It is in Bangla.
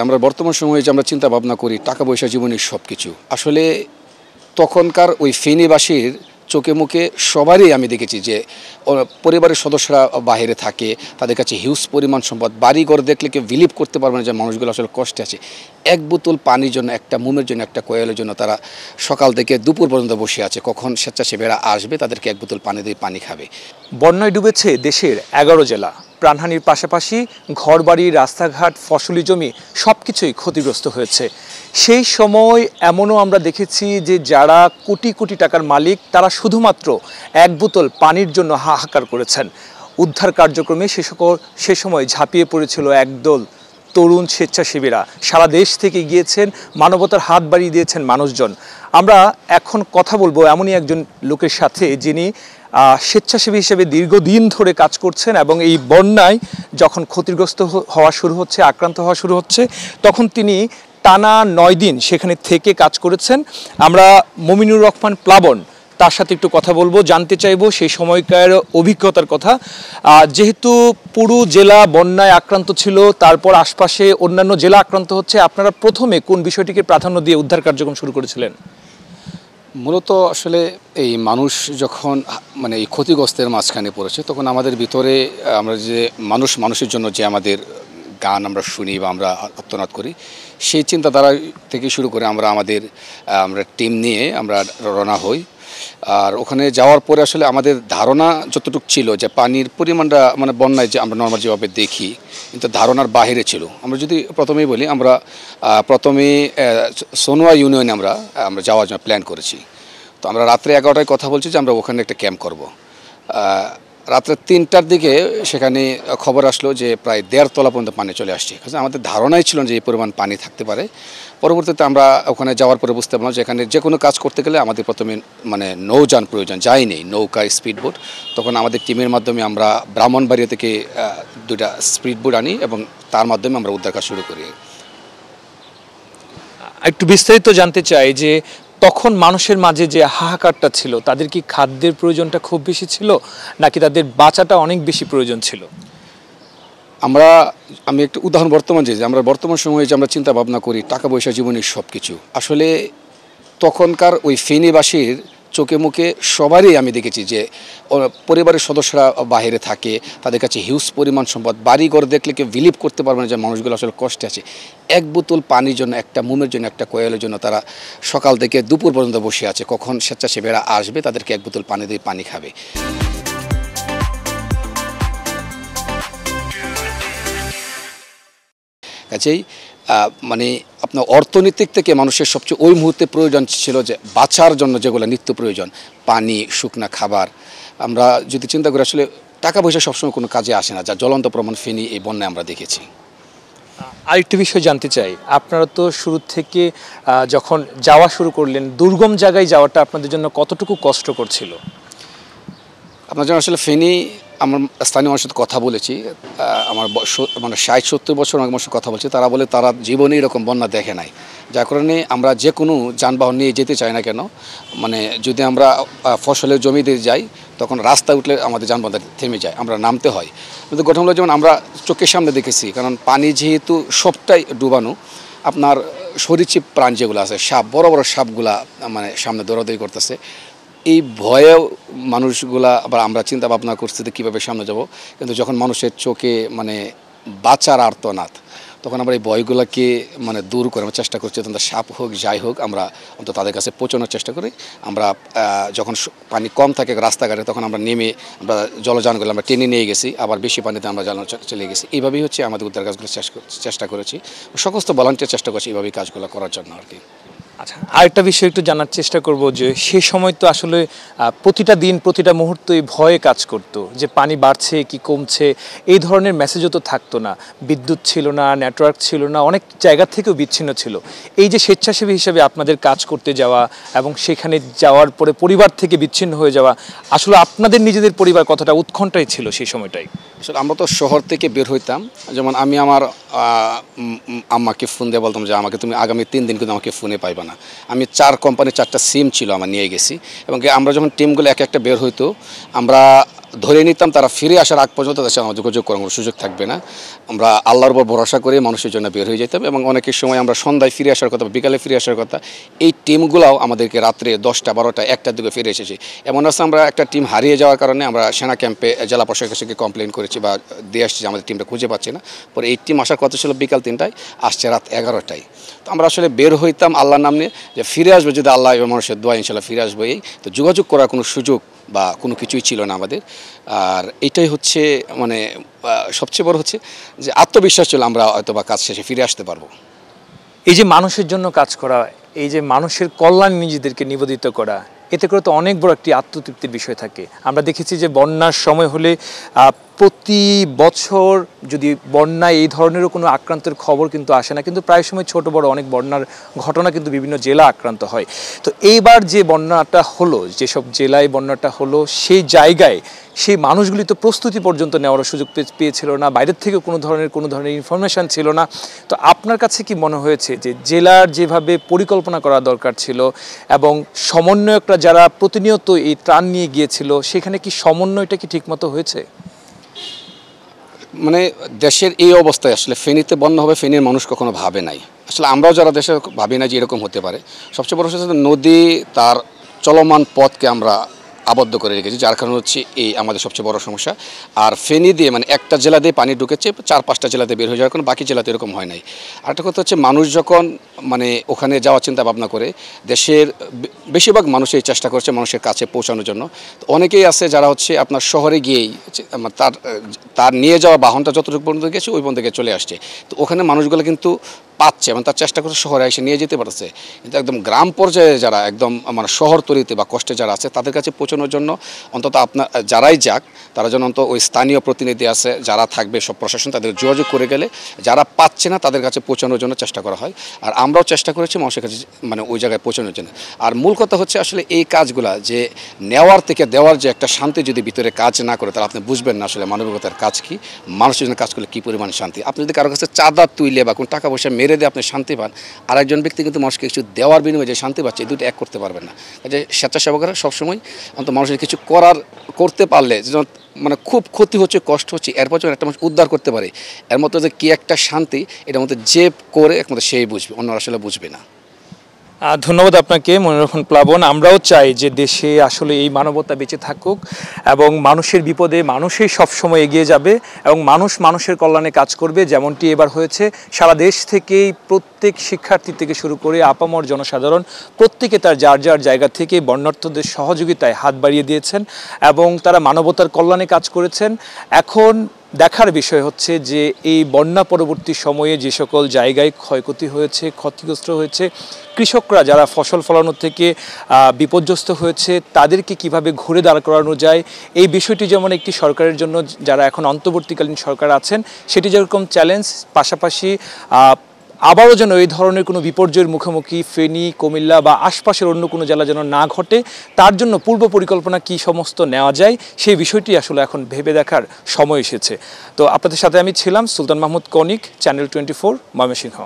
আমরা বর্তমান সময়ে যে আমরা চিন্তা ভাবনা করি টাকা পয়সা জীবনের সব কিছু, আসলে তখনকার ওই ফেনীবাসীর চোখে মুখে সবারই আমি দেখেছি যে পরিবারের সদস্যরা বাইরে থাকে, তাদের কাছে হিউজ পরিমাণ সম্পদ, বাড়িঘর দেখলে কেউ বিলিভ করতে পারবে না যে মানুষগুলো আসলে কষ্টে আছে। এক বোতল পানির জন্য, একটা মোমের জন্য, একটা কোয়েলের জন্য তারা সকাল থেকে দুপুর পর্যন্ত বসে আছে, কখন স্বেচ্ছাসেবীরা আসবে তাদেরকে এক বোতল পানি দিয়ে পানি খাবে। বন্যায় ডুবেছে দেশের 11 জেলা। প্রাণহানির পাশাপাশি ঘরবাড়ি, রাস্তাঘাট, ফসলি জমি সব কিছুই ক্ষতিগ্রস্ত হয়েছে। সেই সময় এমনও আমরা দেখেছি যে যারা কোটি কোটি টাকার মালিক তারা শুধুমাত্র এক বোতল পানির জন্য হাহাকার করেছেন। উদ্ধার কার্যক্রমে সে সময় ঝাঁপিয়ে পড়েছিল একদল তরুণ স্বেচ্ছাসেবীরা। সারা দেশ থেকে গিয়েছেন, মানবতার হাত বাড়িয়ে দিয়েছেন মানুষজন। আমরা এখন কথা বলবো এমনই একজন লোকের সাথে যিনি স্বেচ্ছাসেবী হিসেবে দীর্ঘদিন ধরে কাজ করছেন এবং এই বন্যায় যখন ক্ষতিগ্রস্ত হওয়া শুরু হচ্ছে, আক্রান্ত হওয়া শুরু হচ্ছে, তখন তিনি টানা 9 দিন সেখানে থেকে কাজ করেছেন। আমরা মমিনুর রহমান প্লাবন তার সাথে একটু কথা বলবো, জানতে চাইবো সেই সময়কার অভিজ্ঞতার কথা। যেহেতু পুরো জেলা বন্যায় আক্রান্ত ছিল, তারপর আশপাশে অন্যান্য জেলা আক্রান্ত হচ্ছে, আপনারা প্রথমে কোন বিষয়টিকে প্রাধান্য দিয়ে উদ্ধার কার্যক্রম শুরু করেছিলেন? মূলত আসলে এই মানুষ যখন মানে এই ক্ষতিগ্রস্তের মাঝখানে পড়েছে, তখন আমাদের ভিতরে আমরা যে মানুষের জন্য যে আমাদের গান আমরা শুনি বা আমরা আত্মনাদ করি, সেই চিন্তাধারা থেকে শুরু করে আমরা টিম নিয়ে আমরা রওনা হই। আর ওখানে যাওয়ার পরে আসলে আমাদের ধারণা যতটুকু ছিল যে পানির পরিমাণটা মানে বন্যায় যে আমরা নর্মাল যেভাবে দেখি, কিন্তু ধারণার বাইরে ছিল। আমরা যদি প্রথমেই বলি, আমরা প্রথমে সোনোয়া ইউনিয়নে আমরা যাওয়ার জন্য প্ল্যান করেছি। তো আমরা রাত্রে 11টায় কথা বলছি যে আমরা ওখানে একটা ক্যাম্প করব। রাত্রে 3টার দিকে সেখানে খবর আসলো যে প্রায় 1.5 তলা পর্যন্ত পানি চলে আসছে। আমাদের ধারণাই ছিল যে এই পরিমাণ পানি থাকতে পারে। পরবর্তীতে আমরা ওখানে যাওয়ার পরে বুঝতে পারলাম যে এখানে যে কোনো কাজ করতে গেলে আমাদের প্রথমে মানে নৌযান প্রয়োজন, যাই নেই নৌকা, স্পিডবোট। তখন আমাদের টিমের মাধ্যমে আমরা ব্রাহ্মণবাড়িয়া থেকে 2টা স্পিডবোট আনি এবং তার মাধ্যমে আমরা উদ্ধার কাজ শুরু করি। একটু বিস্তারিত জানতে চাই যে তখন মানুষের মাঝে যে হাহাকারটা ছিল, তাদের কি খাদ্যের প্রয়োজনটা খুব বেশি ছিল নাকি তাদের বাঁচাটা অনেক বেশি প্রয়োজন ছিল? আমি একটু উদাহরণ আমরা বর্তমান সময়ে যে আমরা চিন্তা ভাবনা করি টাকা পয়সা জীবনের সব কিছু, আসলে তখনকার ওই ফেনীবাসীর চোখে মুখে সবারই আমি দেখেছি যে পরিবারের সদস্যরা বাইরে থাকে, তাদের কাছে হিউজ পরিমাণ সম্পদ, বাড়িঘর দেখলে কেউ বিলিভ করতে পারবে না যে মানুষগুলো আসলে কষ্টে আছে। এক বোতল পানির জন্য, একটা মোমের জন্য, একটা কোয়েলের জন্য তারা সকাল থেকে দুপুর পর্যন্ত বসে আছে, কখন স্বেচ্ছাসেবীরা আসবে তাদেরকে এক বোতল পানি দিয়ে পানি খাবে। কাজেই মানে আপনার অর্থনৈতিক থেকে মানুষের সবচেয়ে ওই মুহূর্তে প্রয়োজন ছিল যে বাঁচার জন্য যেগুলো নিত্য প্রয়োজন, পানি, শুকনা খাবার। আমরা যদি চিন্তা করি আসলে টাকা পয়সা সবসময় কোনো কাজে আসে না, যা জ্বলন্ত প্রমাণ ফেনী এই বন্যায় আমরা দেখেছি। আরেকটি বিষয় জানতে চাই, আপনারা তো শুরু থেকে যখন যাওয়া শুরু করলেন, দুর্গম জায়গায় যাওয়াটা আপনাদের জন্য কতটুকু কষ্টকর ছিল? আপনার জন্য আসলে ফেনী, আমার স্থানীয় মানুষের সাথে কথা বলেছি, আমার মানে 60-70 বছর আমার সাথে কথা বলছি, তারা বলে তারা জীবনে এরকম বন্যা দেখে নাই। যার কারণে আমরা যে কোনো যানবাহন নিয়ে যেতে চাই না কেন, মানে যদি আমরা ফসলের জমিতে যাই তখন রাস্তায় উঠলে আমাদের যানবাহন থেমে যায়, আমরা নামতে হয়। কিন্তু ঘটনা হলো যেমন আমরা চোখের সামনে দেখেছি, কারণ পানি যেহেতু সবটাই ডুবানো, আপনার সরীসৃপ প্রাণ যেগুলো আছে, সাপ, বড় বড় সাপগুলা মানে সামনে দৌড়াদৌড়ি করতেছে। এই ভয়ে মানুষগুলা আবার আমরা চিন্তা ভাবনা করছি যে কীভাবে সামনে যাব, কিন্তু যখন মানুষের চোখে মানে বাঁচার আর্তনাদ, তখন আমরা এই ভয়গুলোকে মানে দূর করে আমরা চেষ্টা করছি, তখন সাপ হোক যাই হোক আমরা অন্তত তাদের কাছে পৌঁছানোর চেষ্টা করি। আমরা যখন পানি কম থাকে রাস্তাঘাটে, তখন আমরা নেমে আমরা জলযানগুলো আমরা টেনে নিয়ে গেছি, আবার বেশি পানিতে আমরা চলে গেছি। এইভাবেই হচ্ছে আমাদের উদ্ধার কাজগুলো চেষ্টা করেছি, সমস্ত ভলান্টিয়ার চেষ্টা করছি এইভাবেই কাজগুলো করার জন্য আর কি। আচ্ছা, আরেকটা বিষয় একটু জানার চেষ্টা করব যে সে সময় তো আসলে প্রতিটা দিন প্রতিটা মুহূর্তই ভয়ে কাজ করত যে পানি বাড়ছে কি কমছে, এই ধরনের মেসেজও তো থাকতো না, বিদ্যুৎ ছিল না, নেটওয়ার্ক ছিল না, অনেক জায়গা থেকেও বিচ্ছিন্ন ছিল। এই যে স্বেচ্ছাসেবী হিসেবে আপনাদের কাজ করতে যাওয়া এবং সেখানে যাওয়ার পরে পরিবার থেকে বিচ্ছিন্ন হয়ে যাওয়া, আসলে আপনাদের নিজেদের পরিবার কতটা উৎকণ্ঠায় ছিল সেই সময়টাই? আসলে আমরা তো শহর থেকে বের হইতাম, যেমন আমি আমার আম্মাকে ফোন দিয়ে বলতাম যে আমাকে তুমি আগামী 3 দিন কিন্তু আমাকে ফোনে পাইবা না। আমি 4 কোম্পানির 4টা সিম ছিল আমার নিয়ে গেছি, এবং আমরা যখন টিমগুলো এক একটা বের হইতো, আমরা ধরে নিতাম তারা ফিরে আসার আগ পর্যন্ত তাদের সাথে যোগাযোগ করার কোনো সুযোগ থাকবে না। আমরা আল্লাহর উপর ভরসা করে মানুষের জন্য বের হয়ে যেতাম এবং অনেকের সময় আমরা সন্ধ্যায় ফিরে আসার কথা, বিকালে ফিরে আসার কথা। এই টিমগুলোও আমাদেরকে রাত্রে 10টা 12টা 1টার দিকে ফিরে এসেছে। এমন আছে আমরা একটা টিম হারিয়ে যাওয়ার কারণে আমরা সেনা ক্যাম্পে জেলা প্রশাসকের কাছে কমপ্লেন করেছি বা দিয়ে আসছি যে আমাদের টিমটা খুঁজে পাচ্ছি না। পরে এই টিম আসার কথা ছিল বিকাল 3টায়, আসছে রাত 11টায়। তো আমরা আসলে বের হইতাম আল্লাহর নাম নিয়ে যে ফিরে আসবো যদি আল্লাহ এবং মানুষের দোয়া ইনশাল্লাহ ফিরে আসবো। এই তো যোগাযোগ করার কোনো সুযোগ বা কোনো কিছুই ছিল না আমাদের। আর এটাই হচ্ছে মানে সবচেয়ে বড় হচ্ছে যে আত্মবিশ্বাস ছিল আমরা হয়তো বা কাজ শেষে ফিরে আসতে পারবো। এই যে মানুষের জন্য কাজ করা, এই যে মানুষের কল্যাণ নিজেদেরকে নিবেদিত করা, এতে করে তো অনেক বড় একটি আত্মতৃপ্তির বিষয় থাকে। আমরা দেখেছি যে বন্যার সময় হলে প্রতি বছর যদি বন্যায় এই ধরনেরও কোনো আক্রান্তের খবর কিন্তু আসে না, কিন্তু প্রায় সময় ছোট বড় অনেক বন্যার ঘটনা কিন্তু বিভিন্ন জেলা আক্রান্ত হয়। তো এইবার যে বন্যাটা হলো, যেসব জেলায় বন্যাটা হলো, সেই জায়গায় সেই মানুষগুলি তো প্রস্তুতি পর্যন্ত নেওয়ার সুযোগ পেয়েছিল না, বাইরের থেকে কোনো ধরনের ইনফরমেশান ছিল না। তো আপনার কাছে কি মনে হয়েছে যে জেলার যেভাবে পরিকল্পনা করা দরকার ছিল এবং সমন্বয়করা যারা প্রতিনিয়ত এই ত্রাণ নিয়ে গিয়েছিল, সেখানে কি সমন্বয়টা কি ঠিকমতো হয়েছে? মানে দেশের এই অবস্থায় আসলে ফেনীতে বন্যা হবে ফেনীর মানুষ কখনো ভাবে নাই। আসলে আমরাও যারা দেশে ভাবি না যে এরকম হতে পারে। সবচেয়ে বড় হচ্ছে নদী তার চলমান পথকে আমরা আবদ্ধ করে রেখেছি, যার কারণে হচ্ছে এই আমাদের সবচেয়ে বড় সমস্যা। আর ফেনী দিয়ে মানে একটা জেলা দিয়ে পানি ঢুকেছে, 4-5টা জেলাতে বের হয়ে যাওয়ার কারণে বাকি জেলাতে এরকম হয় নাই। আরেকটা কথা হচ্ছে মানুষ যখন মানে ওখানে যাওয়ার চিন্তা ভাবনা করে, দেশের বেশিরভাগ মানুষই চেষ্টা করছে মানুষের কাছে পৌঁছানোর জন্য। তো অনেকেই আছে যারা হচ্ছে আপনার শহরে গিয়েই তার নিয়ে যাওয়া বাহনটা যতটুকু পর্যন্ত গেছে ওই পর্যন্ত চলে আসছে। তো ওখানে মানুষগুলো কিন্তু পাচ্ছে এবং তার চেষ্টা করছে শহরে এসে নিয়ে যেতে পারছে। কিন্তু একদম গ্রাম পর্যায়ে যারা একদম মানে শহর তরিতে বা কষ্টে যারা আছে তাদের কাছে পৌঁছানোর জন্য অন্তত আপনার যারাই যাক তারা যেন অন্তত ওই স্থানীয় প্রতিনিধি আছে যারা থাকবে, সব প্রশাসন তাদের যোগাযোগ করে গেলে যারা পাচ্ছে না তাদের কাছে পৌঁছানোর জন্য চেষ্টা করা হয়। আর আমরাও চেষ্টা করেছি মানুষের কাছে মানে ওই জায়গায় পৌঁছানোর জন্য। আর মূল কথা হচ্ছে আসলে এই কাজগুলা যে নেওয়ার থেকে দেওয়ার যে একটা শান্তি যদি ভিতরে কাজ না করে তাহলে আপনি বুঝবেন না আসলে মানবিকতার কাজ কি, মানুষের জন্য কাজ করলে কী পরিমাণ শান্তি। আপনি যদি কারো কাছে চাঁদা তুইলে বা কোনো টাকা পয়সা মেরে দিয়ে আপনি শান্তি পান, আর একজন ব্যক্তি কিন্তু মানুষকে কিছু দেওয়ার বিনিময়ে যে শান্তি পাচ্ছে, এই দুটো এক করতে পারবেন না। যে স্বেচ্ছাসেবকরা সবসময় অন্তত মানুষের কিছু করতে পারলে যেন মানে খুব ক্ষতি হচ্ছে, কষ্ট হচ্ছে, এরপর যখন একটা মানুষ উদ্ধার করতে পারে, এর মধ্যে যে কী একটা শান্তি, এটার মধ্যে যে করে একমাত্র সেই বুঝবে, অন্যরা আসলে বুঝবে না। ধন্যবাদ আপনাকে মনিরুল প্লাবন। আমরাও চাই যে দেশে আসলে এই মানবতা বেঁচে থাকুক এবং মানুষের বিপদে মানুষই সবসময় এগিয়ে যাবে এবং মানুষ মানুষের কল্যাণে কাজ করবে, যেমনটি এবার হয়েছে। সারা দেশ থেকেই প্রত্যেক শিক্ষার্থী থেকে শুরু করে আপামর জনসাধারণ প্রত্যেকে তার যার যার জায়গা থেকে বন্যার্থদের সহযোগিতায় হাত বাড়িয়ে দিয়েছেন এবং তারা মানবতার কল্যাণে কাজ করেছেন। এখন দেখার বিষয় হচ্ছে যে এই বন্যা পরবর্তী সময়ে যে সকল জায়গায় ক্ষয়ক্ষতি হয়েছে, ক্ষতিগ্রস্ত হয়েছে, কৃষকরা যারা ফসল ফলানো থেকে বিপর্যস্ত হয়েছে, তাদেরকে কিভাবে ঘুরে দাঁড় করানো যায়, এই বিষয়টি যেমন একটি সরকারের জন্য, যারা এখন অন্তর্বর্তীকালীন সরকার আছেন, সেটি যেরকম চ্যালেঞ্জ, পাশাপাশি আবারও যেন এই ধরনের কোনো বিপর্যয়ের মুখোমুখি ফেনী, কুমিল্লা বা আশপাশের অন্য কোনো জেলা যেন না ঘটে, তার জন্য পূর্ব পরিকল্পনা কি সমস্ত নেওয়া যায়, সেই বিষয়টি আসলে এখন ভেবে দেখার সময় এসেছে। তো আপনাদের সাথে আমি ছিলাম সুলতান মাহমুদ কনিক, চ্যানেল 24 ময়মনসিংহ।